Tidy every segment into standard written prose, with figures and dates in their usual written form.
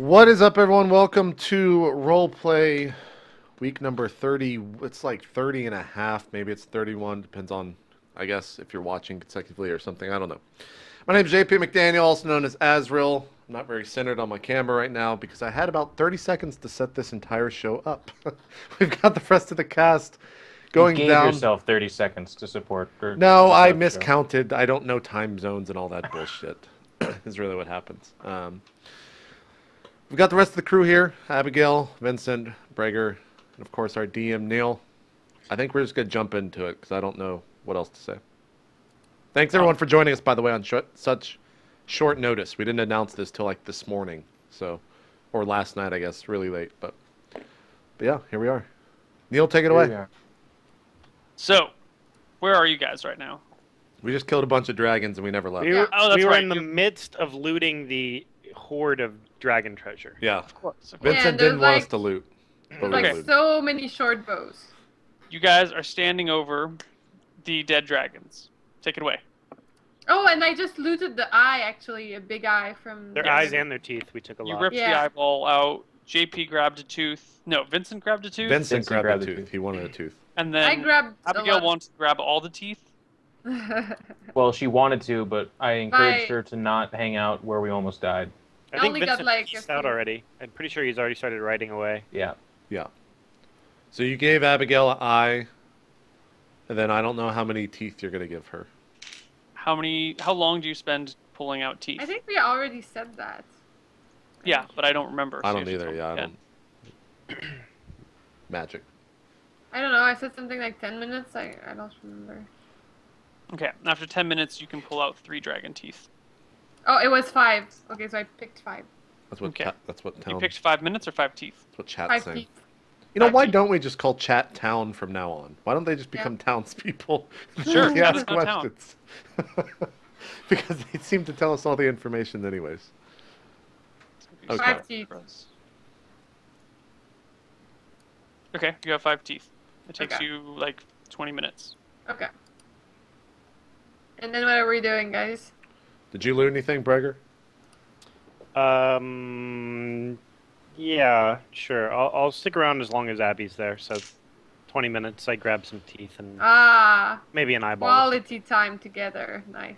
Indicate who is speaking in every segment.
Speaker 1: What is up, everyone? Welcome to Roleplay week number 30. It's like 30 and a half. Maybe it's 31. Depends on, I guess, if you're watching consecutively or something. I don't know. My name is JP McDaniel, also known as Azrael. I'm not very centered on my camera right now because I had about 30 seconds to set this entire show up. We've got the rest of the cast going
Speaker 2: you gave
Speaker 1: down.
Speaker 2: yourself 30 seconds to support.
Speaker 1: No, I miscounted. I don't know time zones and all that bullshit. Is really what happens. We've got the rest of the crew here. Abigail, Vincent, Breger, and of course our DM, Neal. I think we're just going to jump into it because I don't know what else to say. Thanks everyone for joining us, by the way, on such short notice. We didn't announce this till like this morning, or last night, I guess, really late. But yeah, here we are. Neal, take it away.
Speaker 3: So, where are you guys right now?
Speaker 1: We just killed a bunch of dragons and we never left.
Speaker 4: We were
Speaker 3: right.
Speaker 4: in the midst of looting the hoard of dragon treasure.
Speaker 1: Yeah.
Speaker 3: Of course.
Speaker 1: Vincent didn't want us to loot. But we
Speaker 3: Okay.
Speaker 1: looted.
Speaker 5: So many short bows.
Speaker 3: You guys are standing over the dead dragons. Take it away.
Speaker 5: Oh, and I just looted the eye, actually, a big eye from...
Speaker 4: Their eyes and their teeth, we took a
Speaker 3: You
Speaker 4: lot.
Speaker 3: ripped the
Speaker 5: Yeah.
Speaker 3: eyeball out. JP grabbed a tooth. No, Vincent grabbed a tooth.
Speaker 1: Vincent
Speaker 2: Vincent
Speaker 1: grabbed
Speaker 2: grabbed
Speaker 1: a
Speaker 2: the
Speaker 1: tooth.
Speaker 2: tooth.
Speaker 1: He wanted a tooth.
Speaker 3: And
Speaker 5: I
Speaker 3: then
Speaker 5: grabbed
Speaker 3: Abigail
Speaker 5: a lot.
Speaker 3: wanted to grab all the teeth.
Speaker 2: Well, she wanted to, but I encouraged
Speaker 5: My-
Speaker 2: her to not hang out where we almost died.
Speaker 4: I think
Speaker 5: only got,
Speaker 4: Vincent
Speaker 5: like,
Speaker 4: pieced
Speaker 5: a
Speaker 4: out
Speaker 5: few.
Speaker 4: already. I'm pretty sure he's already started writing away.
Speaker 2: Yeah.
Speaker 1: Yeah. So you gave Abigail an eye, and then I don't know how many teeth you're going to give her.
Speaker 3: How long do you spend pulling out teeth?
Speaker 5: I think we already said that.
Speaker 3: Yeah, but I don't remember.
Speaker 1: I
Speaker 3: so
Speaker 1: don't
Speaker 3: you should
Speaker 1: either,
Speaker 3: tell
Speaker 1: yeah. I
Speaker 3: me
Speaker 1: don't. Magic.
Speaker 5: I don't know, I said something like 10 minutes. I don't remember.
Speaker 3: again. Okay, after 10 minutes, you can pull out 3 dragon teeth.
Speaker 5: Oh, it was 5. Okay, so I picked 5.
Speaker 1: That's what.
Speaker 3: Okay.
Speaker 1: That's what
Speaker 3: You
Speaker 1: town.
Speaker 3: picked 5 minutes or 5 teeth?
Speaker 1: That's what chat's
Speaker 5: 5
Speaker 1: saying.
Speaker 5: teeth.
Speaker 1: You know,
Speaker 3: 5
Speaker 1: why
Speaker 3: teeth.
Speaker 1: don't we just call chat town from now on? Why don't they just become townspeople?
Speaker 3: Sure,
Speaker 1: We
Speaker 3: chat
Speaker 1: ask
Speaker 3: is now town.
Speaker 1: questions. Because they seem to tell us all the information, anyways. Okay.
Speaker 5: 5 teeth.
Speaker 3: Okay, you have 5 teeth. It takes
Speaker 5: Okay.
Speaker 3: you like 20 minutes.
Speaker 5: Okay. And then what are we doing, guys?
Speaker 1: Did you loot anything, Breger?
Speaker 4: Yeah, sure. I'll stick around as long as Abby's there. So, 20 minutes. I grab some teeth and
Speaker 5: Ah,
Speaker 4: maybe an eyeball.
Speaker 5: quality time together. Nice.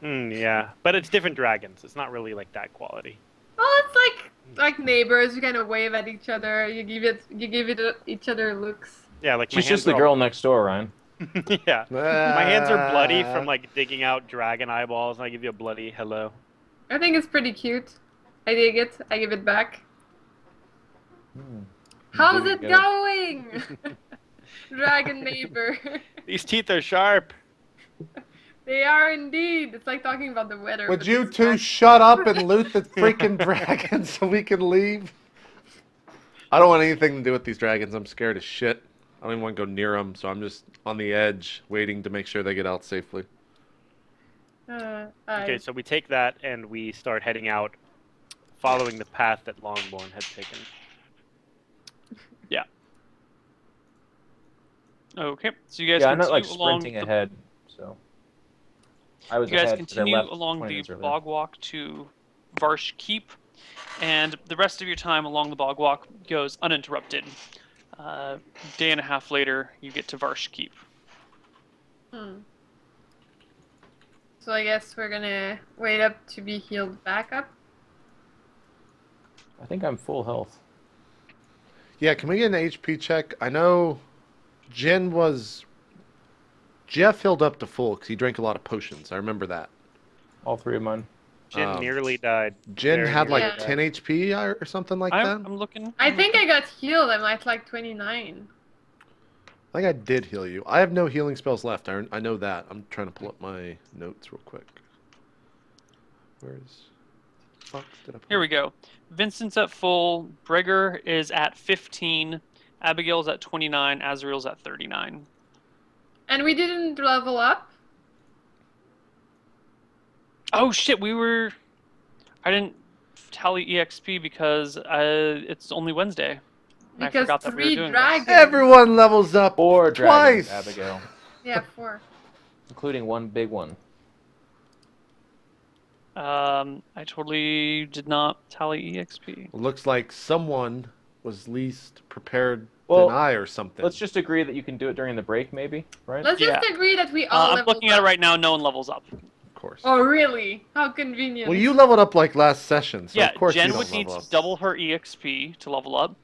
Speaker 4: Yeah, but it's different dragons. It's not really like that quality.
Speaker 5: Well, it's like neighbors. You kind of wave at each other. You give it each other looks.
Speaker 4: Yeah, like my
Speaker 2: She's just
Speaker 4: hands
Speaker 2: the
Speaker 4: are
Speaker 2: girl next door, Ryan.
Speaker 4: yeah, my hands are bloody from like digging out dragon eyeballs, and I give you a bloody hello.
Speaker 5: I think it's pretty cute. I dig it. I give it back. How's
Speaker 2: There
Speaker 5: it
Speaker 2: you go.
Speaker 5: going? Dragon neighbor.
Speaker 4: These teeth are sharp.
Speaker 5: They are indeed. It's like talking about the weather.
Speaker 1: Would
Speaker 5: but
Speaker 1: you
Speaker 5: it's
Speaker 1: two
Speaker 5: not-
Speaker 1: shut up and loot the freaking dragons so we can leave? I don't want anything to do with these dragons. I'm scared as shit. I don't even want to go near them, so I'm just on the edge, waiting to make sure they get out safely.
Speaker 4: Okay, so we take that and we start heading out, following the path that Longborn had taken.
Speaker 3: Okay, so you guys
Speaker 2: Yeah, I'm
Speaker 3: continue
Speaker 2: not like
Speaker 3: along
Speaker 2: sprinting
Speaker 3: the,
Speaker 2: ahead, so. I was
Speaker 3: you guys
Speaker 2: ahead 'cause I
Speaker 3: continue
Speaker 2: left
Speaker 3: along
Speaker 2: 20
Speaker 3: the
Speaker 2: minutes earlier.
Speaker 3: bog walk to Varsh Keep, and the rest of your time along the bog walk goes uninterrupted. Day and a half later, you get to Varsh Keep.
Speaker 5: So I guess we're gonna wait up to be healed back up.
Speaker 2: I think I'm full health.
Speaker 1: Yeah, can we get an HP check? I know Jeff healed up to full because he drank a lot of potions. I remember that.
Speaker 2: All 3 of mine.
Speaker 4: Jin nearly died.
Speaker 1: Jen
Speaker 4: Very
Speaker 1: had like
Speaker 5: nearly
Speaker 4: died.
Speaker 1: 10 HP or something like that.
Speaker 3: I'm looking.
Speaker 5: I think I got healed. I'm at like 29.
Speaker 1: I think I did heal you. I have no healing spells left. I know that. I'm trying to pull up my notes real quick. Where's... Fuck, did I pull
Speaker 3: Here we go. Vincent's at full. Breger is at 15. Abigail's at 29. Azrael's at 39.
Speaker 5: And we didn't level up.
Speaker 3: Oh shit, I didn't tally EXP because it's only Wednesday. And I
Speaker 5: Because
Speaker 3: forgot that we were
Speaker 5: 3
Speaker 3: doing
Speaker 5: dragons.
Speaker 1: Everyone levels up
Speaker 2: 4 dragons,
Speaker 1: twice.
Speaker 2: Abigail.
Speaker 5: Yeah, 4.
Speaker 2: Including one big one.
Speaker 3: I totally did not tally EXP.
Speaker 1: Looks like someone was least prepared
Speaker 2: Well,
Speaker 1: than I or something.
Speaker 2: Let's just agree that you can do it during the break, maybe, right?
Speaker 5: Let's just
Speaker 3: Yeah.
Speaker 5: agree that we all
Speaker 3: I'm
Speaker 5: leveled
Speaker 3: looking at it
Speaker 5: up.
Speaker 3: right now. No one levels up.
Speaker 1: Of course.
Speaker 5: Oh, really? How convenient.
Speaker 1: Well, you leveled up like last session, so
Speaker 3: Yeah,
Speaker 1: of course
Speaker 3: Jen
Speaker 1: you
Speaker 3: would
Speaker 1: don't
Speaker 3: need
Speaker 1: level
Speaker 3: to
Speaker 1: up.
Speaker 3: double her EXP to level up.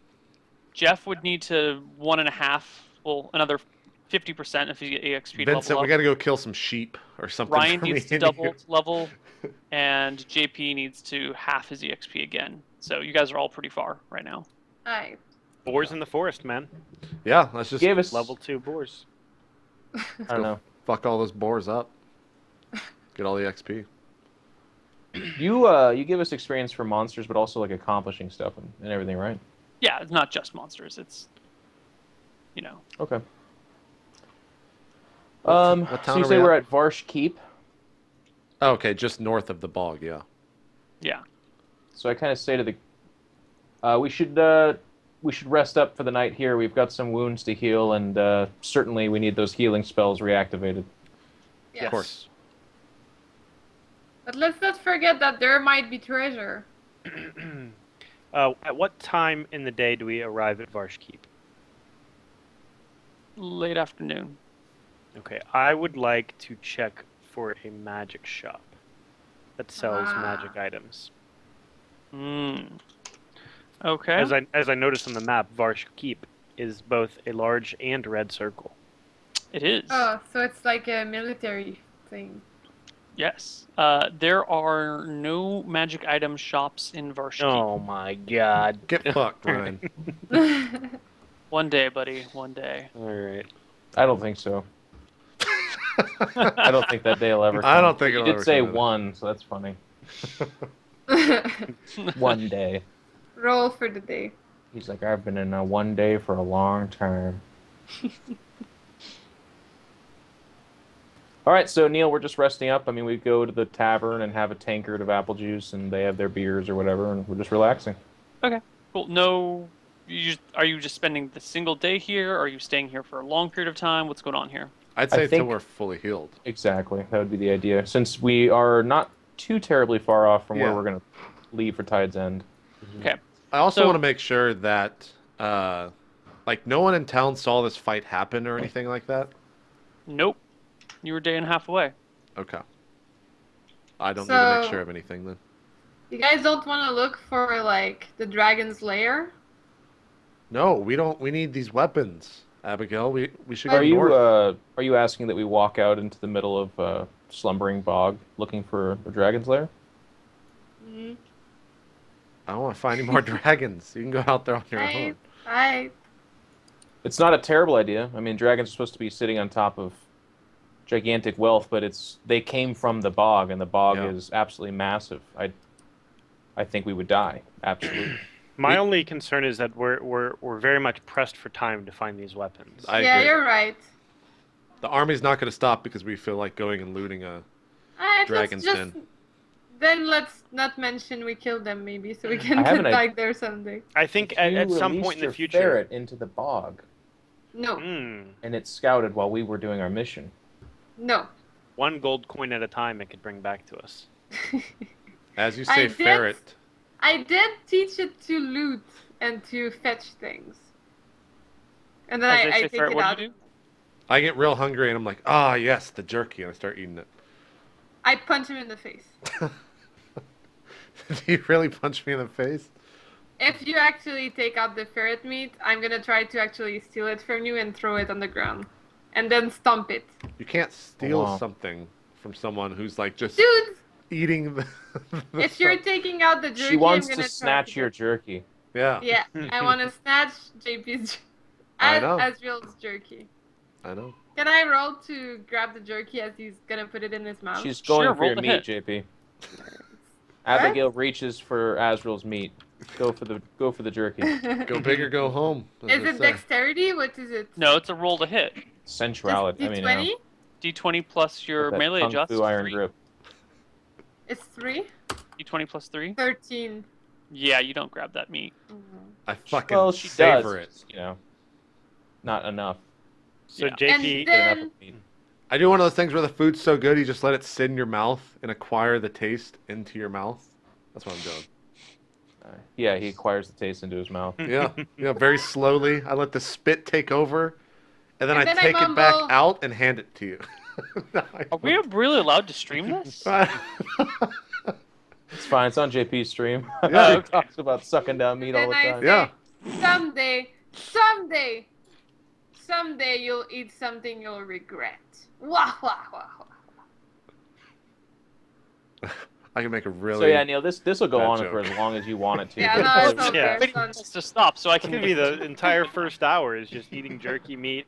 Speaker 3: Jeff would need to 1.5, well, another 50% if you get EXP to
Speaker 1: Vincent,
Speaker 3: level up.
Speaker 1: we gotta go kill some sheep or something.
Speaker 3: Ryan
Speaker 1: for me
Speaker 3: needs to
Speaker 1: in
Speaker 3: double
Speaker 1: here.
Speaker 3: to level, and JP needs to half his EXP again. So you guys are all pretty far right now.
Speaker 5: Alright.
Speaker 4: Boars in the forest, man.
Speaker 1: Yeah, let's just
Speaker 2: Gave us
Speaker 4: Level 2 boars.
Speaker 2: I
Speaker 1: go
Speaker 2: don't know.
Speaker 1: fuck all those boars up. Get all the XP.
Speaker 2: You give us experience for monsters, but also like accomplishing stuff and everything, right?
Speaker 3: Yeah, it's not just monsters. It's, you know.
Speaker 2: Okay.
Speaker 1: what
Speaker 2: So
Speaker 1: town
Speaker 2: you
Speaker 1: are
Speaker 2: say
Speaker 1: we
Speaker 2: we're
Speaker 1: at?
Speaker 2: at Varsh Keep.
Speaker 1: Oh, okay, just north of the bog. Yeah.
Speaker 3: Yeah.
Speaker 2: So I kind of say to the, we should rest up for the night here. We've got some wounds to heal, and certainly we need those healing spells reactivated.
Speaker 5: Yes.
Speaker 1: Of course.
Speaker 5: But let's not forget that there might be treasure.
Speaker 4: At what time in the day do we arrive at Varsh Keep?
Speaker 3: Late afternoon.
Speaker 4: Okay, I would like to check for a magic shop that sells magic items.
Speaker 3: Okay.
Speaker 4: As I noticed on the map, Varsh Keep is both a large and red circle.
Speaker 3: It is.
Speaker 5: Oh, so it's like a military thing.
Speaker 3: Yes. There are no magic item shops in Varshki.
Speaker 4: Oh my god.
Speaker 1: Get fucked, Ryan.
Speaker 3: One day, buddy. One day.
Speaker 4: Alright.
Speaker 2: I don't think so. I don't think that day will ever come.
Speaker 1: I don't think
Speaker 2: you
Speaker 1: it'll
Speaker 2: did
Speaker 1: ever
Speaker 2: say
Speaker 1: come either.
Speaker 2: one, so that's funny. One day.
Speaker 5: Roll for the day.
Speaker 2: He's like, I've been in a one day for a long time. All right, so Neil, we're just resting up. I mean, we go to the tavern and have a tankard of apple juice, and they have their beers or whatever, and we're just relaxing.
Speaker 3: Okay. Cool. No. Are you just spending the single day here? Are you staying here for a long period of time? What's going on here?
Speaker 1: I'd
Speaker 2: I
Speaker 1: say until
Speaker 2: think-
Speaker 1: we're fully healed.
Speaker 2: Exactly, that would be the idea. Since we are not too terribly far off from where
Speaker 1: Yeah.
Speaker 2: we're going to leave for Tide's End.
Speaker 3: Okay.
Speaker 1: I also
Speaker 3: So-
Speaker 1: want to make sure that, like, no one in town saw this fight happen or anything like that.
Speaker 3: Nope. You were a day and a half away.
Speaker 1: Okay. I don't need to make
Speaker 5: So-
Speaker 1: sure of anything then.
Speaker 5: You guys don't want to look for, like, the dragon's lair?
Speaker 1: No, we don't. We need these weapons, Abigail. We should go
Speaker 2: Are
Speaker 1: north.
Speaker 2: you asking that we walk out into the middle of slumbering bog looking for a dragon's lair?
Speaker 5: Mm.
Speaker 1: I don't want to find any more dragons. You can go out there on your own.
Speaker 2: It's not a terrible idea. I mean, dragons are supposed to be sitting on top of gigantic wealth, but they came from the bog, and the bog
Speaker 1: Yeah.
Speaker 2: is absolutely massive. I think we would die. Absolutely.
Speaker 4: My only concern is that we're very much pressed for time to find these weapons.
Speaker 1: I
Speaker 5: Yeah,
Speaker 1: agree.
Speaker 5: you're right.
Speaker 1: The army's not going to stop because we feel like going and looting a.
Speaker 5: Alright,
Speaker 1: Dragon's
Speaker 5: let's just...
Speaker 1: Den.
Speaker 5: Then let's not mention we killed them, maybe, so we
Speaker 2: I
Speaker 5: can
Speaker 2: have
Speaker 5: get
Speaker 2: an idea.
Speaker 5: back there someday.
Speaker 4: I think
Speaker 2: If
Speaker 4: at
Speaker 2: you
Speaker 4: some
Speaker 2: released
Speaker 4: point in the
Speaker 2: your
Speaker 4: future.
Speaker 2: ferret into the bog,
Speaker 5: No,
Speaker 2: and it scouted while we were doing our mission.
Speaker 5: no.
Speaker 4: One gold coin at a time it could bring back to us.
Speaker 1: As you
Speaker 5: I
Speaker 1: say,
Speaker 5: did-
Speaker 1: ferret.
Speaker 5: I did teach it to loot and to fetch things. And then
Speaker 3: As they
Speaker 5: I
Speaker 3: say,
Speaker 5: take
Speaker 3: Ferret,
Speaker 5: it
Speaker 3: what
Speaker 5: out.
Speaker 3: do you do?
Speaker 1: I get real hungry and I'm like, ah, yes, the jerky, and I start eating it.
Speaker 5: I punch him in the face.
Speaker 1: Do you really punch me in the face?
Speaker 5: If you actually take out the ferret meat, I'm gonna try to actually steal it from you and throw it on the ground. And then stomp it.
Speaker 1: You can't steal
Speaker 2: Wow.
Speaker 1: something from someone who's like just
Speaker 5: Dude,
Speaker 1: eating the
Speaker 5: if you're taking out the jerky,
Speaker 2: She wants
Speaker 5: I'm gonna
Speaker 2: to snatch your
Speaker 5: get...
Speaker 2: jerky.
Speaker 1: Yeah,
Speaker 5: Yeah, I want to snatch JP's
Speaker 1: I know.
Speaker 5: Asriel's jerky.
Speaker 1: I know.
Speaker 5: Can I roll to grab the jerky as he's gonna put it in his mouth?
Speaker 2: She's going
Speaker 3: Sure,
Speaker 2: for
Speaker 3: roll
Speaker 2: your
Speaker 3: the
Speaker 2: meat,
Speaker 3: hit.
Speaker 2: JP. Abigail reaches for Azrael's meat. Go for the jerky.
Speaker 1: Go big or go home. as
Speaker 5: Is
Speaker 1: they
Speaker 5: it
Speaker 1: say.
Speaker 5: dexterity? What is it?
Speaker 3: No, it's a roll to hit.
Speaker 2: Sensuality.
Speaker 5: Just
Speaker 2: I
Speaker 5: D20?
Speaker 2: mean,
Speaker 3: D20 plus your
Speaker 2: with that
Speaker 3: melee
Speaker 2: kung
Speaker 3: adjust.
Speaker 2: fu iron
Speaker 3: 3.
Speaker 2: grip.
Speaker 5: It's 3?
Speaker 3: D20 plus 3.
Speaker 5: 13.
Speaker 3: Yeah, you don't grab that meat.
Speaker 1: I fucking
Speaker 2: Well, she
Speaker 1: savor
Speaker 2: does.
Speaker 1: it.
Speaker 2: You know, not enough.
Speaker 4: So
Speaker 3: Yeah.
Speaker 4: JP,
Speaker 5: And
Speaker 2: Get
Speaker 5: then-
Speaker 2: enough of meat.
Speaker 1: I do one of those things where the food's so good you just let it sit in your mouth and acquire the taste into your mouth. That's what I'm doing.
Speaker 2: Yeah, he acquires the taste into his mouth.
Speaker 1: Yeah, very slowly. I let the spit take over, and then
Speaker 5: And
Speaker 1: I
Speaker 5: then I
Speaker 1: take it back
Speaker 5: mumble.
Speaker 1: out and hand it to you.
Speaker 3: Are we really allowed to stream this?
Speaker 2: It's fine. It's on JP's stream.
Speaker 1: Yeah.
Speaker 2: He talks about sucking down meat all
Speaker 5: Then
Speaker 2: the
Speaker 5: I
Speaker 2: time.
Speaker 5: say,
Speaker 1: Yeah.
Speaker 5: someday you'll eat something you'll regret. Wah, wah, wah, wah.
Speaker 1: I can make a really.
Speaker 2: So yeah, Neil, this will go
Speaker 1: bad
Speaker 2: on
Speaker 1: joke.
Speaker 2: for as long as you want it to.
Speaker 5: Yeah, no, it's okay.
Speaker 4: Yeah.
Speaker 5: It's fun.
Speaker 3: It's to stop so I
Speaker 4: It's
Speaker 3: can
Speaker 4: gonna be the entire first hour is just eating jerky meat.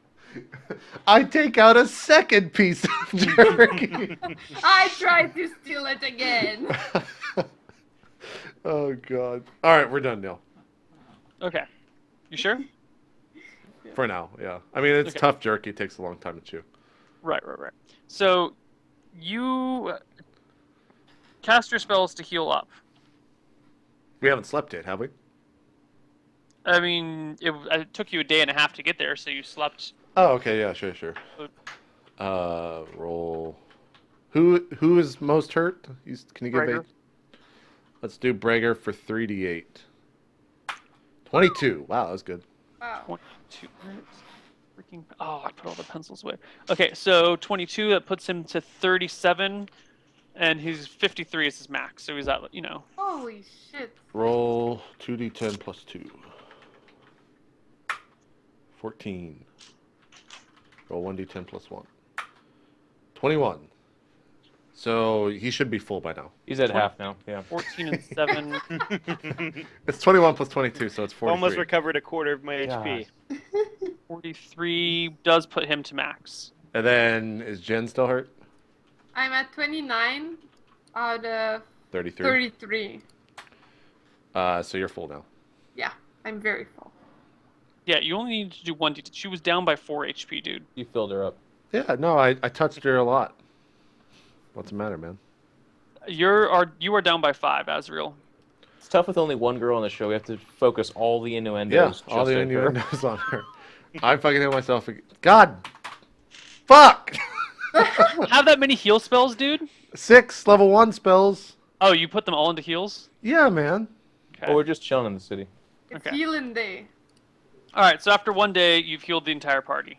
Speaker 1: I take out a second piece of jerky.
Speaker 5: I tried to steal it again.
Speaker 1: Oh god. All right, we're done, Neil.
Speaker 3: Okay. You sure?
Speaker 1: For now, yeah. I mean, it's
Speaker 3: Okay.
Speaker 1: tough jerky. It takes a long time to chew.
Speaker 3: Right. So, you cast your spells to heal up.
Speaker 1: We haven't slept yet, have we?
Speaker 3: I mean, it took you a day and a half to get there, so you slept.
Speaker 1: Oh, okay. Yeah, sure. Roll. Who is most hurt? Can you give
Speaker 3: Brager.
Speaker 1: 8? Let's do Brager for 3d8. 22. Wow, that was good.
Speaker 5: Wow.
Speaker 3: 22 minutes. Freaking. Oh, I put all the pencils away. Okay, so 22, that puts him to 37, and his 53 is his max, so he's at,
Speaker 5: Holy shit.
Speaker 1: Roll 2d10 plus 2. 14. Roll 1d10 plus 1. 21. So he should be full by now.
Speaker 2: He's at half now. Yeah.
Speaker 3: 14 and 7.
Speaker 1: It's 21 plus 22, so it's 43.
Speaker 4: Almost recovered a quarter of my HP.
Speaker 3: 43 does put him to max.
Speaker 1: And then, is Jen still hurt?
Speaker 5: I'm at 29 out of
Speaker 1: 33.
Speaker 5: 33.
Speaker 1: So you're full now.
Speaker 5: Yeah, I'm very full.
Speaker 3: Yeah, you only need to do 1d. She was down by 4 HP, dude.
Speaker 2: You filled her up.
Speaker 1: Yeah, no, I touched her a lot. What's the matter, man?
Speaker 3: You are down by 5, Azrael.
Speaker 2: It's tough with only one girl on the show. We have to focus all the innuendos.
Speaker 1: Yeah,
Speaker 2: just
Speaker 1: all the
Speaker 2: at her.
Speaker 1: innuendos on her. I'm fucking hit myself again. God! Fuck!
Speaker 3: Have that many heal spells, dude?
Speaker 1: 6 level 1 spells.
Speaker 3: Oh, you put them all into heals?
Speaker 1: Yeah, man.
Speaker 3: Okay.
Speaker 2: Or we're just chilling in the city.
Speaker 5: It's
Speaker 3: Okay.
Speaker 5: healing day.
Speaker 3: Alright, so after one day, you've healed the entire party.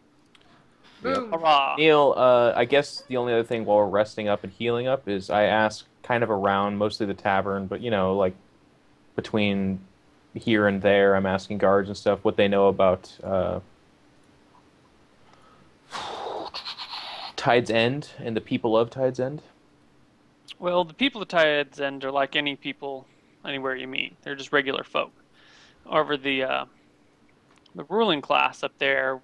Speaker 5: Boom.
Speaker 3: Hurrah.
Speaker 2: Neil, I guess the only other thing while we're resting up and healing up is I ask kind of around, mostly the tavern, but like between here and there, I'm asking guards and stuff what they know about Tide's End and the people of Tide's End.
Speaker 3: Well, the people of Tide's End are like any people anywhere you meet. They're just regular folk. However, the ruling class up there,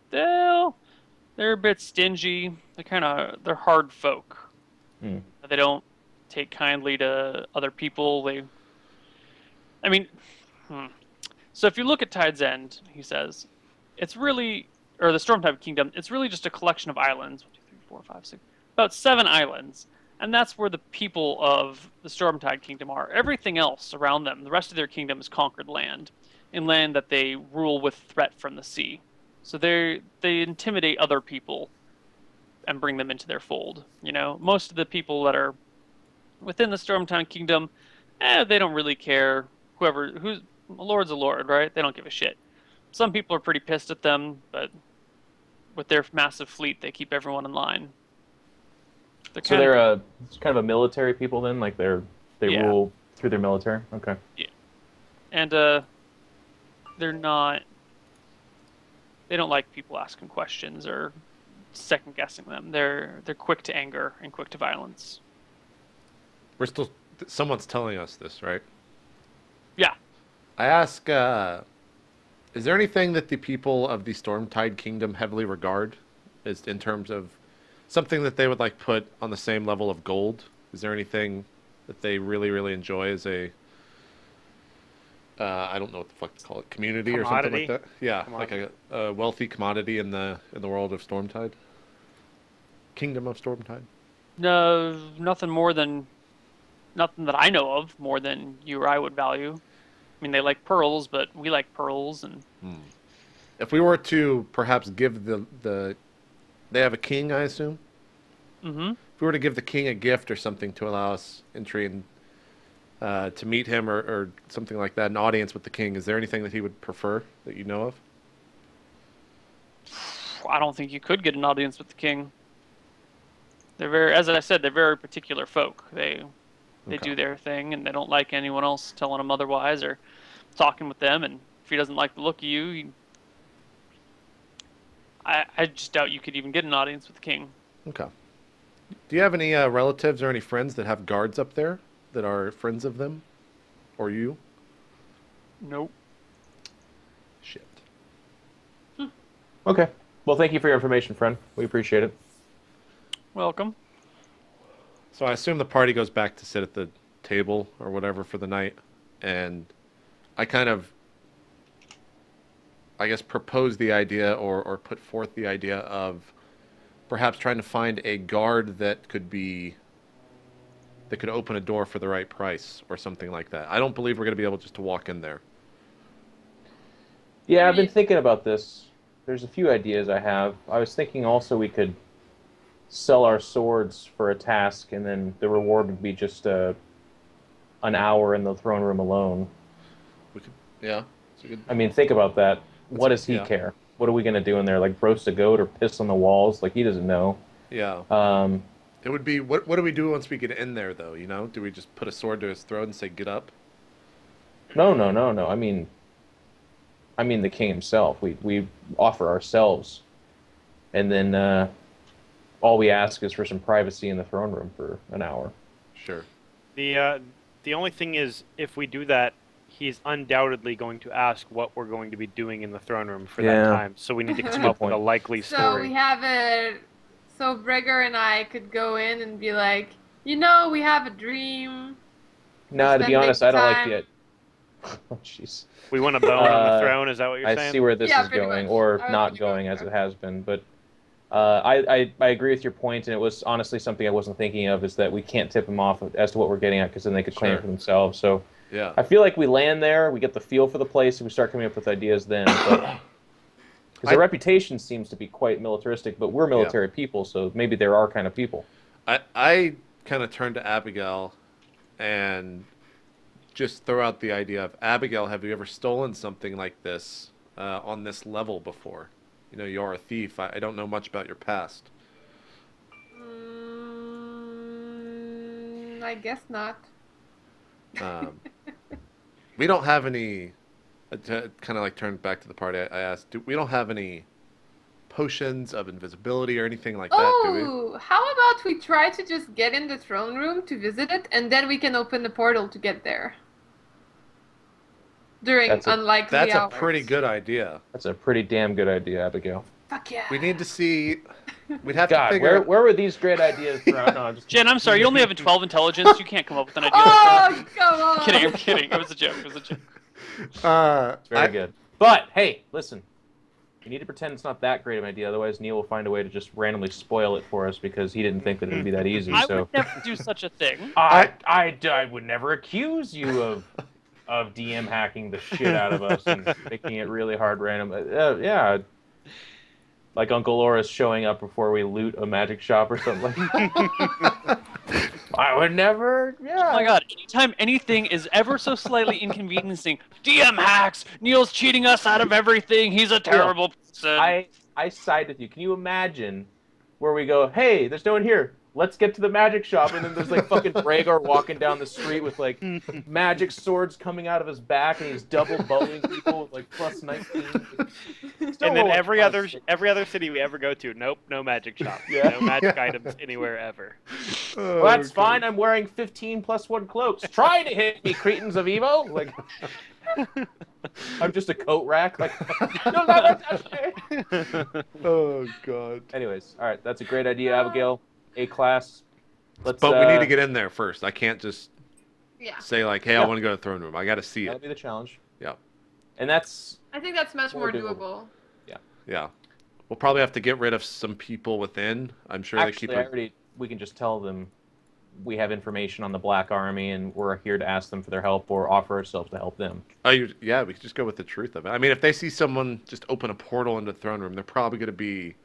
Speaker 3: they're a bit stingy. They're hard folk.
Speaker 2: Mm.
Speaker 3: They don't take kindly to other people. So if you look at Tide's End, he says, it's really, or the Stormtide Kingdom, it's really just a collection of islands. 1, 2, 3, 4, 5, 6, about 7 islands. And that's where the people of the Stormtide Kingdom are. Everything else around them, the rest of their kingdom is conquered land, in land that they rule with threat from the sea. So they intimidate other people and bring them into their fold. Most of the people that are within the Stormtide Kingdom, they don't really care. Who's a lord's a lord, right? They don't give a shit. Some people are pretty pissed at them, but with their massive fleet, they keep everyone in line.
Speaker 2: So they're kind of a military people then, like they
Speaker 3: Yeah.
Speaker 2: rule through their military. Okay.
Speaker 3: And they're not. They don't like people asking questions or second guessing them. They're quick to anger and quick to violence.
Speaker 1: Someone's telling us this, right?
Speaker 3: Yeah.
Speaker 1: I ask, is there anything that the people of the Stormtide Kingdom heavily regard as in terms of something that they would like put on the same level of gold? Is there anything that they really, really enjoy as a I don't know what the fuck to call it, community or something like
Speaker 4: Commodity?
Speaker 1: that? Yeah,
Speaker 4: Commodity.
Speaker 1: like a wealthy commodity in the world of Stormtide, Kingdom of Stormtide.
Speaker 3: No, nothing that I know of more than you or I would value. I mean, they like pearls, but we like pearls, and
Speaker 1: If we were to perhaps give they have a king, I assume.
Speaker 3: Mm-hmm.
Speaker 1: If we were to give the king a gift or something to allow us entry and to meet him or something like that, an audience with the king, is there anything that he would prefer that you know of?
Speaker 3: I don't think you could get an audience with the king. They're very, as I said, they're very particular folk. They
Speaker 1: Okay.
Speaker 3: do their thing, and they don't like anyone else telling them otherwise or talking with them. And if he doesn't like the look of you, I just doubt you could even get an audience with the king.
Speaker 1: Okay. Do you have any relatives or any friends that have guards up there that are friends of them? Or you?
Speaker 3: Nope.
Speaker 1: Shit.
Speaker 2: Okay. Well, thank you for your information, friend. We appreciate it.
Speaker 3: Welcome.
Speaker 1: So I assume the party goes back to sit at the table or whatever for the night, and I kind of, I guess, propose the idea or put forth the idea of perhaps trying to find a guard that could open a door for the right price or something like that. I don't believe we're going to be able just to walk in there.
Speaker 2: Yeah, I've been thinking about this. There's a few ideas I have. I was thinking also we could sell our swords for a task, and then the reward would be just an hour in the throne room alone.
Speaker 1: We could, yeah. It's a good,
Speaker 2: I mean, think about that. What does he
Speaker 1: yeah.
Speaker 2: care? What are we going to do in there? Like roast a goat or piss on the walls? Like, he doesn't know.
Speaker 1: yeah.
Speaker 2: Um,
Speaker 1: It would be, what do we do once we get in there, though, you know? Do we just put a sword to his throat and say, get up?
Speaker 2: no. I mean the king himself. We offer ourselves, and then all we ask is for some privacy in the throne room for an hour.
Speaker 1: Sure.
Speaker 4: The only thing is, if we do that, he's undoubtedly going to ask what we're going to be doing in the throne room for that time. So we need to come up with a likely
Speaker 5: So
Speaker 4: story.
Speaker 5: we have a. So Breger and I could go in and be like, you know, we have a dream.
Speaker 2: No, to be
Speaker 5: Spend
Speaker 2: honest,
Speaker 5: big
Speaker 2: I don't like
Speaker 5: time.
Speaker 2: the. Oh, jeez.
Speaker 4: We want a bone on the throne. Is that what you're
Speaker 2: I
Speaker 4: saying?
Speaker 2: see where this
Speaker 5: Yeah,
Speaker 2: is
Speaker 5: pretty
Speaker 2: going,
Speaker 5: much.
Speaker 2: or
Speaker 5: I was
Speaker 2: not
Speaker 5: gonna go
Speaker 2: going
Speaker 5: with
Speaker 2: as
Speaker 5: that.
Speaker 2: it has been. But I agree with your point, and it was honestly something I wasn't thinking of, is that we can't tip them off as to what we're getting at, because then they could claim
Speaker 1: Sure.
Speaker 2: it for themselves. So
Speaker 1: Yeah.
Speaker 2: I feel like we land there, we get the feel for the place, and we start coming up with ideas then. Because the reputation seems to be quite militaristic, but we're military people, so maybe there are kind of people.
Speaker 1: I kind of turned to Abigail and just throw out the idea of, Abigail, have you ever stolen something like this on this level before? You know, you're a thief. I don't know much about your past.
Speaker 5: I guess not.
Speaker 1: We don't have any, kind of like turned back to the party, I asked, we don't have any potions of invisibility or anything like that, do we?
Speaker 5: Oh, how about we try to just get in the throne room to visit it, and then we can open the portal to get there during unlikely
Speaker 1: That's
Speaker 5: hours.
Speaker 1: a pretty good idea.
Speaker 2: That's a pretty damn good idea, Abigail.
Speaker 5: Fuck yeah.
Speaker 1: We need to see, we'd have
Speaker 2: God,
Speaker 1: to figure
Speaker 2: where were these great ideas from? No, I'm just
Speaker 3: Jen, I'm sorry, you only have a 12 intelligence. You can't come up with an idea like
Speaker 5: Oh, come on.
Speaker 3: that. I'm kidding. It was a joke.
Speaker 2: very good. But hey, listen, we need to pretend it's not that great of an idea. Otherwise, Neal will find a way to just randomly spoil it for us because he didn't think that it would be that easy.
Speaker 3: I
Speaker 2: So
Speaker 3: would never do such a thing.
Speaker 2: I would never accuse you of DM hacking the shit out of us and making it really hard random. Yeah. Like Uncle Laura's showing up before we loot a magic shop or something. I would never. Yeah.
Speaker 3: Oh my god, anytime anything is ever so slightly inconveniencing, DM hacks! Neil's cheating us out of everything, he's a terrible person.
Speaker 2: I side with you. Can you imagine where we go, hey, there's no one here. Let's get to the magic shop, and then there's like fucking Rhaegar walking down the street with like magic swords coming out of his back, and he's double bowling people with like plus 19.
Speaker 4: And then every other city we ever go to, nope, no magic shop.
Speaker 2: Yeah.
Speaker 4: No magic items anywhere ever.
Speaker 2: Well, that's fine. I'm wearing 15 plus 1 cloaks. Try to hit me, cretins of Evo. Like, I'm just a coat rack. Like, you'll never touch me.
Speaker 1: Oh, God.
Speaker 2: Anyways, all right, that's a great idea, Abigail. A-class. Let's.
Speaker 1: But we need to get in there first. I can't just
Speaker 5: Yeah.
Speaker 1: say, like, hey, I want to go to the throne room. I got to see
Speaker 2: That'll
Speaker 1: it.
Speaker 2: be the challenge.
Speaker 1: Yeah.
Speaker 2: And that's.
Speaker 5: I think that's much
Speaker 2: More
Speaker 5: more
Speaker 2: doable.
Speaker 5: doable.
Speaker 1: Yeah. We'll probably have to get rid of some people within. I'm sure
Speaker 2: Actually,
Speaker 1: they keep
Speaker 2: we can just tell them we have information on the Black Army and we're here to ask them for their help or offer ourselves to help them.
Speaker 1: yeah, we could just go with the truth of it. I mean, if they see someone just open a portal into the throne room, they're probably going to be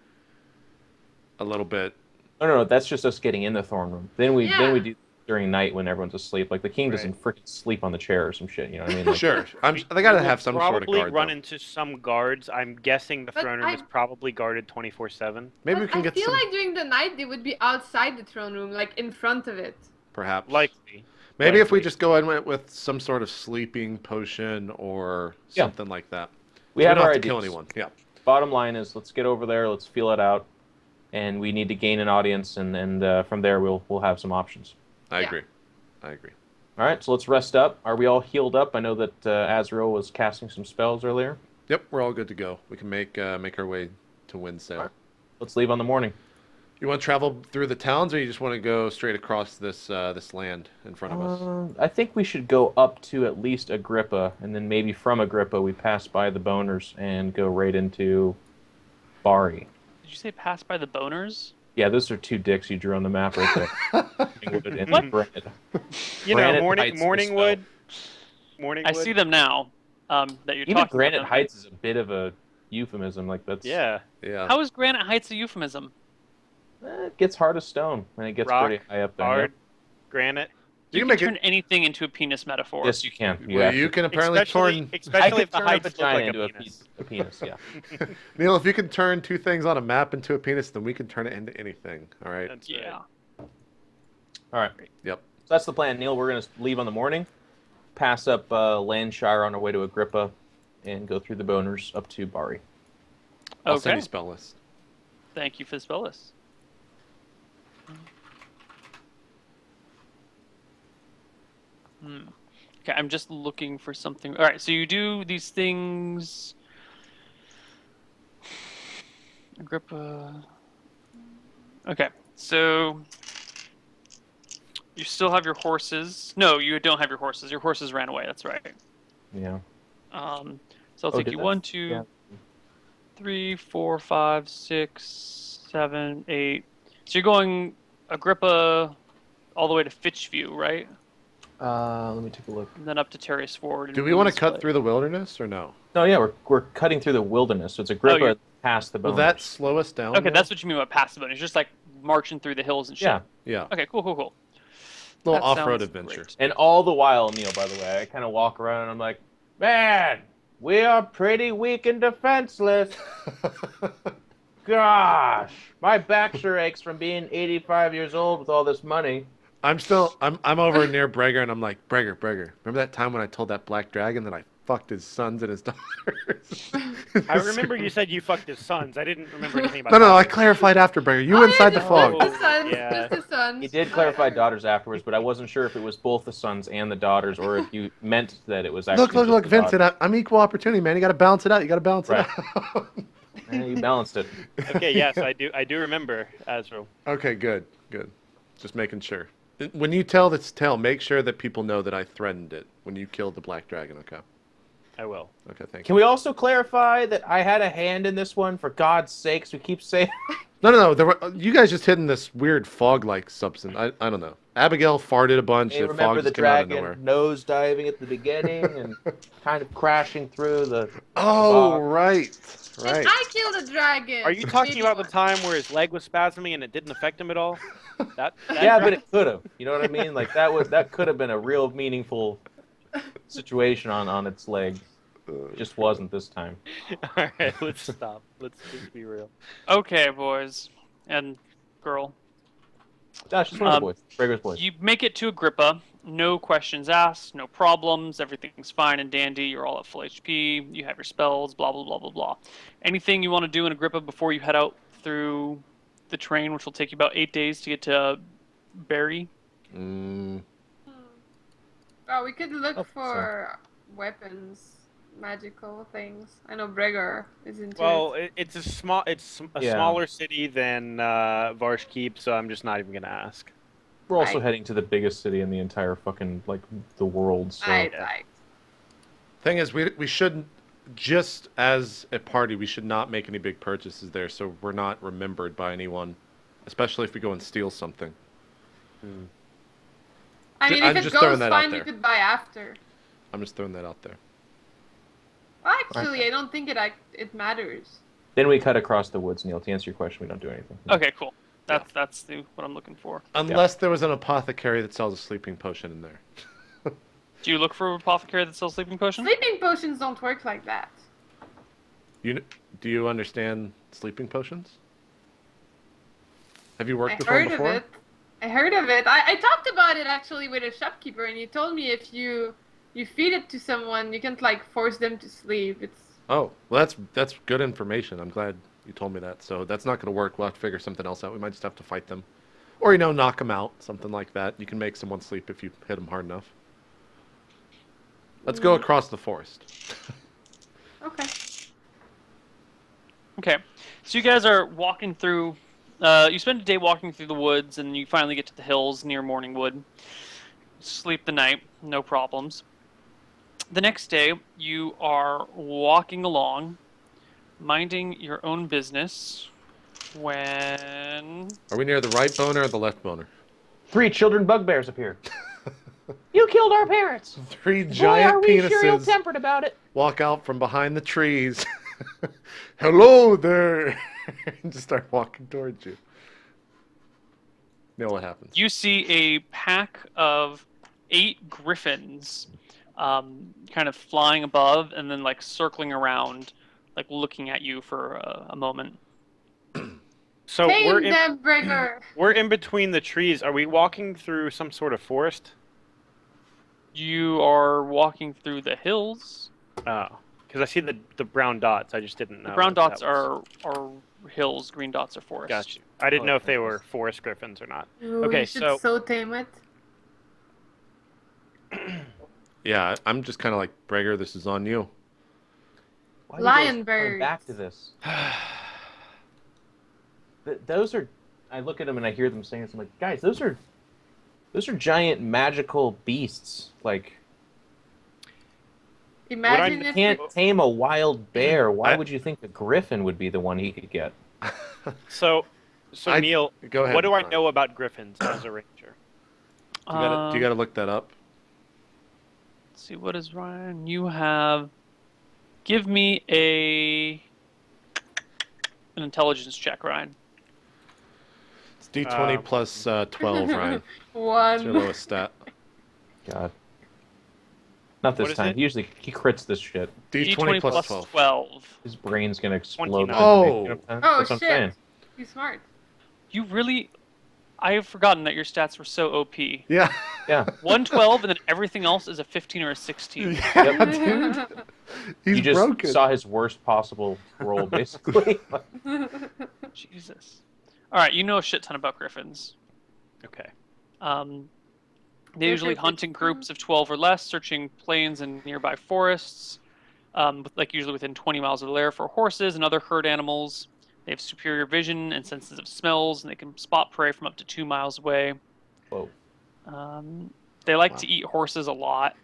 Speaker 1: a little bit
Speaker 2: No. That's just us getting in the throne room. Then we do during night when everyone's asleep. Like the king doesn't freaking sleep on the chair or some shit. You know what I mean? Like,
Speaker 1: Sure. They gotta have some sort of
Speaker 4: probably
Speaker 1: guard.
Speaker 4: run
Speaker 1: though.
Speaker 4: into some guards. I'm guessing the
Speaker 5: But
Speaker 4: throne room is probably guarded 24/7.
Speaker 1: Maybe we
Speaker 5: But
Speaker 1: can
Speaker 5: I
Speaker 1: get
Speaker 5: feel
Speaker 1: some.
Speaker 5: like during the night they would be outside the throne room, like in front of it.
Speaker 1: Perhaps.
Speaker 4: Likely.
Speaker 1: Maybe if we
Speaker 4: likely.
Speaker 1: just go in with some sort of sleeping potion or something like that.
Speaker 2: we
Speaker 1: So
Speaker 2: have
Speaker 1: don't
Speaker 2: our
Speaker 1: have to kill
Speaker 2: ideas.
Speaker 1: anyone. Yeah.
Speaker 2: Bottom line is, let's get over there. Let's feel it out, and we need to gain an audience, and from there we'll have some options.
Speaker 1: I
Speaker 5: Yeah.
Speaker 1: agree. I agree.
Speaker 2: All right, so let's rest up. Are we all healed up? I know that Azrael was casting some spells earlier.
Speaker 1: Yep, we're all good to go. We can make our way to Windsail.
Speaker 2: Right. Let's leave on the morning.
Speaker 1: You want to travel through the towns, or you just want to go straight across this this land in front of us?
Speaker 2: I think we should go up to at least Agrippa, and then maybe from Agrippa we pass by the Boners and go right into Bari.
Speaker 3: Did you say pass by the boners?
Speaker 2: Yeah, those are two dicks you drew on the map right there. And
Speaker 3: What?
Speaker 2: bread.
Speaker 4: You know,
Speaker 2: Granite Heights
Speaker 4: Morningwood. Morningwood.
Speaker 3: I see them now. That you're
Speaker 2: Even
Speaker 3: talking
Speaker 2: Granite
Speaker 3: about.
Speaker 2: Heights is a bit of a euphemism. Like that's
Speaker 4: Yeah.
Speaker 1: Yeah.
Speaker 3: How is Granite Heights a euphemism?
Speaker 2: It gets hard as stone when it gets
Speaker 4: Rock,
Speaker 2: pretty high up there.
Speaker 4: Hard. Granite.
Speaker 1: You can
Speaker 3: You
Speaker 1: make
Speaker 3: can turn
Speaker 1: it.
Speaker 3: anything into a penis metaphor.
Speaker 2: Yes, you can.
Speaker 1: Well, you can apparently
Speaker 4: Especially,
Speaker 1: turn
Speaker 2: I
Speaker 4: especially
Speaker 2: could
Speaker 4: if the
Speaker 2: turn a
Speaker 4: heights look
Speaker 2: vagina
Speaker 4: like
Speaker 2: into
Speaker 4: a penis.
Speaker 2: a penis. Yeah.
Speaker 1: Neil. If you can turn two things on a map into a penis, then we can turn it into anything. All right.
Speaker 4: That's
Speaker 3: Yeah.
Speaker 4: right.
Speaker 2: All right.
Speaker 1: Yep.
Speaker 2: So that's the plan, Neil. We're going to leave on the morning, pass up Landshire on our way to Agrippa, and go through the Boners up to Bari.
Speaker 1: I'll send
Speaker 3: Okay.
Speaker 1: you spell list.
Speaker 3: Thank you for the spell list. Okay, I'm just looking for something. All right, so you do these things. Agrippa. Okay, so you still have your horses. No, you don't have your horses. Your horses ran away. That's right.
Speaker 2: Yeah.
Speaker 3: So I'll take
Speaker 2: did
Speaker 3: you
Speaker 2: they?
Speaker 3: 1, 2,
Speaker 2: Yeah.
Speaker 3: 3, 4, 5, 6, 7, 8. So you're going Agrippa all the way to Fitchview, right?
Speaker 2: Let me take a look.
Speaker 3: And then up to Terrace Ford.
Speaker 1: Do we want to cut through the wilderness or no?
Speaker 2: No, yeah, we're cutting through the wilderness. So it's Agrippa
Speaker 3: you're-
Speaker 2: past the Boners.
Speaker 1: Will that slow us down?
Speaker 3: Okay,
Speaker 1: Neil?
Speaker 3: that's what you mean by past the bonus. Just like marching through the hills and shit.
Speaker 2: Yeah.
Speaker 1: Yeah.
Speaker 3: Okay, cool.
Speaker 1: Little
Speaker 3: That
Speaker 1: off-road
Speaker 3: sounds
Speaker 1: adventure.
Speaker 3: great.
Speaker 2: And all the while, Neil, by the way, I kind of walk around and I'm like, man, we are pretty weak and defenseless. Gosh, my back sure aches from being 85 years old with all this money.
Speaker 1: I'm over near Breger, and I'm like, Breger. Remember that time when I told that black dragon that I fucked his sons and his daughters?
Speaker 4: I remember you said you fucked his sons. I didn't remember anything about
Speaker 1: No, I
Speaker 4: daughters.
Speaker 1: clarified after Breger. You
Speaker 5: Oh, yeah,
Speaker 1: inside the
Speaker 5: just
Speaker 1: fog.
Speaker 5: the sons,
Speaker 4: Yeah.
Speaker 5: just the sons.
Speaker 2: He did clarify daughters afterwards, but I wasn't sure if it was both the sons and the daughters, or if you meant that it was actually.
Speaker 1: Look,
Speaker 2: just the
Speaker 1: Vincent. I'm equal opportunity, man. You got to balance it out. You got to balance
Speaker 2: Right.
Speaker 1: it out.
Speaker 2: You balanced it.
Speaker 4: Okay, yes, I do remember Azrael.
Speaker 1: Okay, good. Just making sure. When you tell this tale, make sure that people know that I threatened it when you killed the black dragon. Okay.
Speaker 4: I will.
Speaker 1: Okay, thank
Speaker 2: Can
Speaker 1: you.
Speaker 2: we also clarify that I had a hand in this one? For God's sakes, we keep saying.
Speaker 1: No. You guys just hid in this weird fog-like substance. I don't know. Abigail farted a bunch.
Speaker 2: Hey,
Speaker 1: The
Speaker 2: remember
Speaker 1: fog
Speaker 2: the
Speaker 1: just came out of
Speaker 2: dragon
Speaker 1: nowhere.
Speaker 2: nose diving at the beginning and kind of crashing through the.
Speaker 1: Oh,
Speaker 2: fog.
Speaker 1: right.
Speaker 5: And I killed a dragon.
Speaker 4: Are you talking
Speaker 5: Maybe
Speaker 4: about the
Speaker 5: one.
Speaker 4: time where his leg was spasming and it didn't affect him at all? That
Speaker 2: Yeah, but it could have. You know what I mean? Like that could have been a real meaningful situation on its leg. It just wasn't this time.
Speaker 4: All right, let's stop. Let's just be real.
Speaker 3: Okay, boys and girl.
Speaker 2: Josh, just one of the boys. Breaker's boys.
Speaker 3: You make it to Agrippa. No questions asked. No problems. Everything's fine and dandy. You're all at full HP. You have your spells. Blah blah blah blah blah. Anything you want to do in Agrippa before you head out through the train, which will take you about 8 days to get to Barry?
Speaker 1: Mm,
Speaker 5: Oh, we could look
Speaker 2: Oh,
Speaker 5: for weapons, magical things. I know Breger is into
Speaker 4: Well,
Speaker 5: it.
Speaker 4: it's a smaller city than Varsh Keep, so I'm just not even gonna ask.
Speaker 2: We're also
Speaker 5: Right.
Speaker 2: heading to the biggest city in the entire fucking the world. So
Speaker 5: I
Speaker 4: yeah.
Speaker 5: like.
Speaker 1: thing is, we shouldn't. Just as a party, we should not make any big purchases there, so we're not remembered by anyone, especially if we go and steal something.
Speaker 5: I mean,
Speaker 1: I'm
Speaker 5: if it
Speaker 1: just throwing
Speaker 5: goes
Speaker 1: that out
Speaker 5: fine, we
Speaker 1: there.
Speaker 5: could buy after.
Speaker 1: I'm just throwing that out there.
Speaker 5: Well, actually, I don't think it matters.
Speaker 2: then we cut across the woods, Neil. To answer your question, we don't do anything.
Speaker 3: Okay, cool. That's what I'm looking for.
Speaker 1: Unless there was an apothecary that sells a sleeping potion in there.
Speaker 3: Do you look for an apothecary that sells sleeping potions?
Speaker 5: Sleeping potions don't work like that.
Speaker 1: Do you understand sleeping potions? Have you worked
Speaker 5: I
Speaker 1: with one
Speaker 5: heard
Speaker 1: before?
Speaker 5: of it. I heard of it. I talked about it actually with a shopkeeper, and he told me if you feed it to someone, you can't like force them to sleep. It's
Speaker 1: Oh, well, that's good information. I'm glad you told me that. So that's not going to work. We'll have to figure something else out. We might just have to fight them. Or, knock them out. Something like that. You can make someone sleep if you hit them hard enough. Let's go across the forest.
Speaker 5: okay.
Speaker 3: Okay, so you guys are walking through. You spend a day walking through the woods, and you finally get to the hills near Morningwood. Sleep the night, no problems. The next day, you are walking along, minding your own business, when...
Speaker 1: Are we near the right boner or the left boner?
Speaker 2: 3 children bugbears appear. You killed our parents.
Speaker 1: 3
Speaker 2: Boy,
Speaker 1: giant
Speaker 2: are we sure
Speaker 1: penises
Speaker 2: ill-tempered about it.
Speaker 1: walk out from behind the trees. Hello there! And just start walking towards you. What happens?
Speaker 3: You see a pack of 8 griffins kind of flying above and then like circling around, like looking at you for a moment.
Speaker 4: So
Speaker 5: Tame them, Brigger.
Speaker 4: we're in between the trees. Are we walking through some sort of forest?
Speaker 3: You are walking through the hills.
Speaker 4: Oh, because I see the brown dots. I just didn't know.
Speaker 3: The brown
Speaker 4: if that
Speaker 3: dots
Speaker 4: was-
Speaker 3: are hills, green dots are forest.
Speaker 4: Got you. I didn't know if they were forest griffins or not.
Speaker 5: Ooh,
Speaker 4: Okay,
Speaker 5: you should so tame it.
Speaker 1: Yeah, I'm just kind of like, Brager, this is on you.
Speaker 2: Why are you guys
Speaker 5: Lion
Speaker 2: going
Speaker 5: birds.
Speaker 2: back to this? Those are. I look at them and I hear them saying this. I'm like, guys, those are giant magical beasts. Like,
Speaker 5: Imagine
Speaker 2: you
Speaker 5: if
Speaker 2: can't
Speaker 5: it's...
Speaker 2: tame a wild bear. Why
Speaker 1: I-
Speaker 2: would you think a griffin would be the one he could get?
Speaker 4: So Neil,
Speaker 1: Go ahead.
Speaker 4: what do I
Speaker 1: Ryan.
Speaker 4: know about griffins as a ranger?
Speaker 1: Do you gotta look that up?
Speaker 3: Let's see, what is Ryan? You have. Give me an intelligence check, Ryan.
Speaker 1: It's D20 plus 12, Ryan. It's your
Speaker 5: One.
Speaker 1: lowest stat.
Speaker 2: God. Not
Speaker 4: What
Speaker 2: this
Speaker 4: is
Speaker 2: time.
Speaker 4: it?
Speaker 2: Usually he crits this shit.
Speaker 1: D20 plus 12.
Speaker 3: 12.
Speaker 2: His brain's gonna explode.
Speaker 4: 29.
Speaker 1: Oh.
Speaker 2: That's
Speaker 5: Oh,
Speaker 2: what I'm
Speaker 5: shit.
Speaker 2: saying.
Speaker 5: He's smart.
Speaker 3: You really. I have forgotten that your stats were so OP.
Speaker 1: Yeah.
Speaker 2: Yeah.
Speaker 3: 112, and then everything else is a 15 or a 16.
Speaker 1: Yeah, dude. He's
Speaker 2: You just
Speaker 1: broken.
Speaker 2: saw his worst possible roll, basically.
Speaker 3: Jesus. All right, you know a shit ton about griffins.
Speaker 4: Okay.
Speaker 3: They usually hunt in groups of 12 or less, searching plains and nearby forests, usually within 20 miles of the lair for horses and other herd animals. They have superior vision and senses of smells, and they can spot prey from up to 2 miles away.
Speaker 2: Whoa.
Speaker 3: They like to eat horses a lot,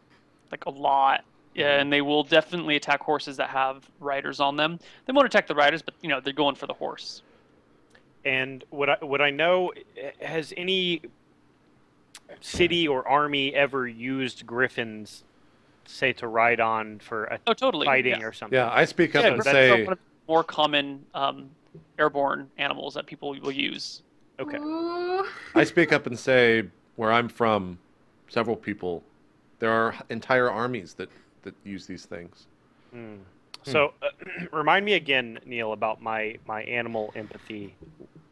Speaker 3: like a lot. Yeah, and they will definitely attack horses that have riders on them. They won't attack the riders, but they're going for the horse.
Speaker 4: And would I know? Has any city or army ever used griffins, say, to ride on for a
Speaker 3: Oh, totally.
Speaker 4: fighting
Speaker 3: yeah.
Speaker 4: or something?
Speaker 1: Yeah, I speak up
Speaker 3: Yeah,
Speaker 1: and
Speaker 3: griffins
Speaker 1: say,
Speaker 3: are one of the more common airborne animals that people will use.
Speaker 4: Okay.
Speaker 5: Ooh.
Speaker 1: I speak up and say, where I'm from, several people, there are entire armies that use these things.
Speaker 4: Hmm. So, remind me again, Neil, about my animal empathy.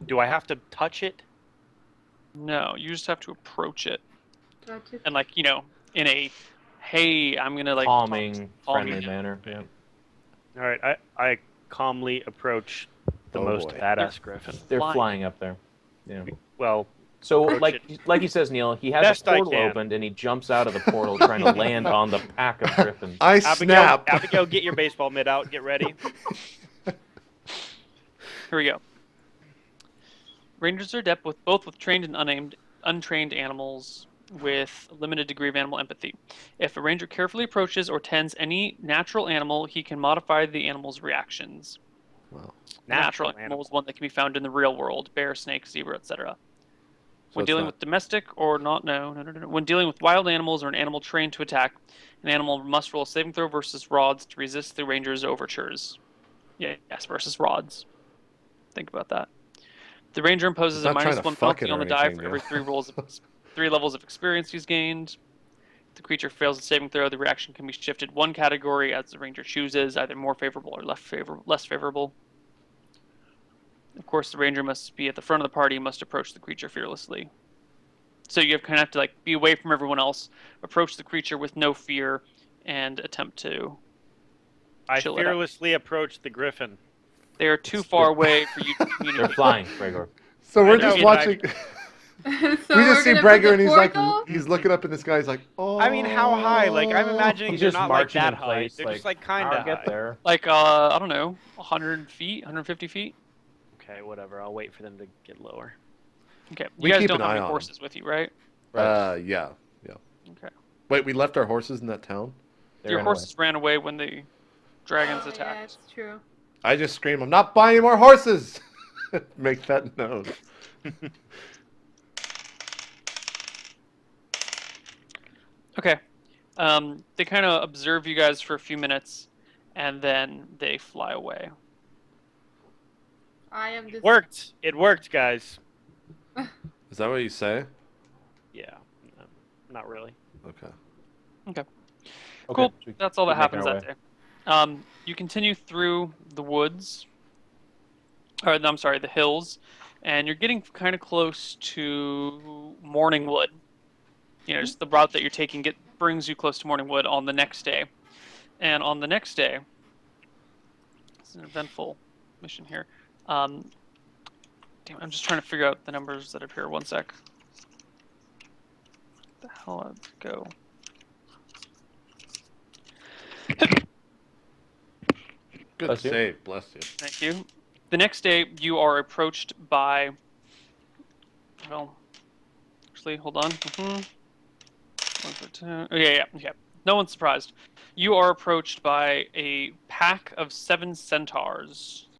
Speaker 4: Do I have to touch it?
Speaker 3: No, you just have to approach it.
Speaker 5: Gotcha.
Speaker 3: And in a, hey, I'm gonna like
Speaker 2: Calming,
Speaker 3: calming,
Speaker 2: friendly
Speaker 3: yeah.
Speaker 2: manner. Yeah.
Speaker 4: All right. I calmly approach the
Speaker 1: Oh,
Speaker 4: most
Speaker 1: boy.
Speaker 4: badass griffin.
Speaker 2: They're
Speaker 3: Flying.
Speaker 2: flying up there. Yeah.
Speaker 4: Well,
Speaker 2: So,
Speaker 4: Approach
Speaker 2: like he says, Neil, he has
Speaker 4: Best
Speaker 2: a
Speaker 4: I
Speaker 2: portal
Speaker 4: can.
Speaker 2: opened and he jumps out of the portal trying to land on the pack of griffins.
Speaker 1: I
Speaker 4: Abigail,
Speaker 1: snap.
Speaker 4: Abigail, get your baseball mitt out. Get ready.
Speaker 3: Here we go. Rangers are adept with both trained and untrained animals with a limited degree of animal empathy. If a ranger carefully approaches or tends any natural animal, he can modify the animal's reactions.
Speaker 1: Wow.
Speaker 3: A natural animal is one that can be found in the real world: bear, snake, zebra, etc. When
Speaker 1: it's
Speaker 3: dealing
Speaker 1: not-
Speaker 3: with domestic or no. When dealing with wild animals or an animal trained to attack, an animal must roll a saving throw versus rods to resist the ranger's overtures. Yeah, yes, versus rods. Think about that. The ranger imposes
Speaker 1: He's
Speaker 3: a
Speaker 1: not trying to
Speaker 3: -1
Speaker 1: fuck
Speaker 3: penalty
Speaker 1: it
Speaker 3: on
Speaker 1: or
Speaker 3: the die
Speaker 1: anything,
Speaker 3: for every
Speaker 1: yeah.
Speaker 3: 3 levels of experience he's gained. If the creature fails a saving throw, the reaction can be shifted one category as the ranger chooses, either more favorable or less favorable. Of course, the ranger must be at the front of the party and must approach the creature fearlessly. So you kind of have to like be away from everyone else, approach the creature with no fear, and attempt to
Speaker 4: I
Speaker 3: chill it out.
Speaker 4: fearlessly approached the griffin.
Speaker 3: They are too far away for you to communicate.
Speaker 2: They're flying, Gregor.
Speaker 1: So
Speaker 4: I
Speaker 1: we're
Speaker 4: know,
Speaker 1: just
Speaker 4: but
Speaker 1: watching.
Speaker 5: So
Speaker 1: We
Speaker 5: we're
Speaker 1: just see
Speaker 5: gonna put
Speaker 1: Bregger
Speaker 5: the
Speaker 1: and he's like,
Speaker 5: portal-
Speaker 1: he's looking up in the sky. He's like, oh.
Speaker 4: I mean, how high? Like, I'm imagining
Speaker 2: He's
Speaker 4: they're
Speaker 2: just
Speaker 4: not like
Speaker 2: marching
Speaker 4: that
Speaker 2: in
Speaker 4: high.
Speaker 2: place.
Speaker 4: They're just like kind
Speaker 2: I'll
Speaker 4: of
Speaker 2: get
Speaker 4: high.
Speaker 2: there.
Speaker 3: Like, I don't know, 100 feet, 150 feet?
Speaker 4: Okay, whatever. I'll wait for them to get lower.
Speaker 3: Okay.
Speaker 1: We
Speaker 3: You guys
Speaker 1: keep
Speaker 3: don't
Speaker 1: an
Speaker 3: have
Speaker 1: eye
Speaker 3: any
Speaker 1: on 'em.
Speaker 3: horses with you, right?
Speaker 1: Yeah.
Speaker 3: Okay.
Speaker 1: Wait, we left our horses in that town?
Speaker 2: They
Speaker 3: Your
Speaker 2: ran away.
Speaker 3: horses ran away when the dragons
Speaker 5: Oh, yeah,
Speaker 3: attacked.
Speaker 5: it's true.
Speaker 1: I just scream, I'm not buying any more horses! Make that known.
Speaker 3: Okay. They kind of observe you guys for a few minutes, and then they fly away.
Speaker 5: I am this.
Speaker 4: Worked. It worked, guys.
Speaker 1: Is that what you say?
Speaker 4: Yeah. No, not really.
Speaker 1: Okay.
Speaker 3: Okay.
Speaker 2: Okay,
Speaker 3: Cool.
Speaker 2: so we
Speaker 3: That's all that
Speaker 2: keep making
Speaker 3: happens
Speaker 2: our
Speaker 3: that day. You continue through the woods, or no, I'm sorry, the hills, and you're getting kind of close to Morningwood. You know, just the route that you're taking brings you close to Morningwood on the next day. And on the next day, it's an eventful mission here. Damn, I'm just trying to figure out the numbers that appear. One sec. Where the hell did it go?
Speaker 1: Good
Speaker 2: Bless you.
Speaker 1: save. Bless you.
Speaker 3: Thank you. The next day, you are approached by. Well, actually, hold on. Oh, yeah. No one's surprised. You are approached by a pack of 7 centaurs.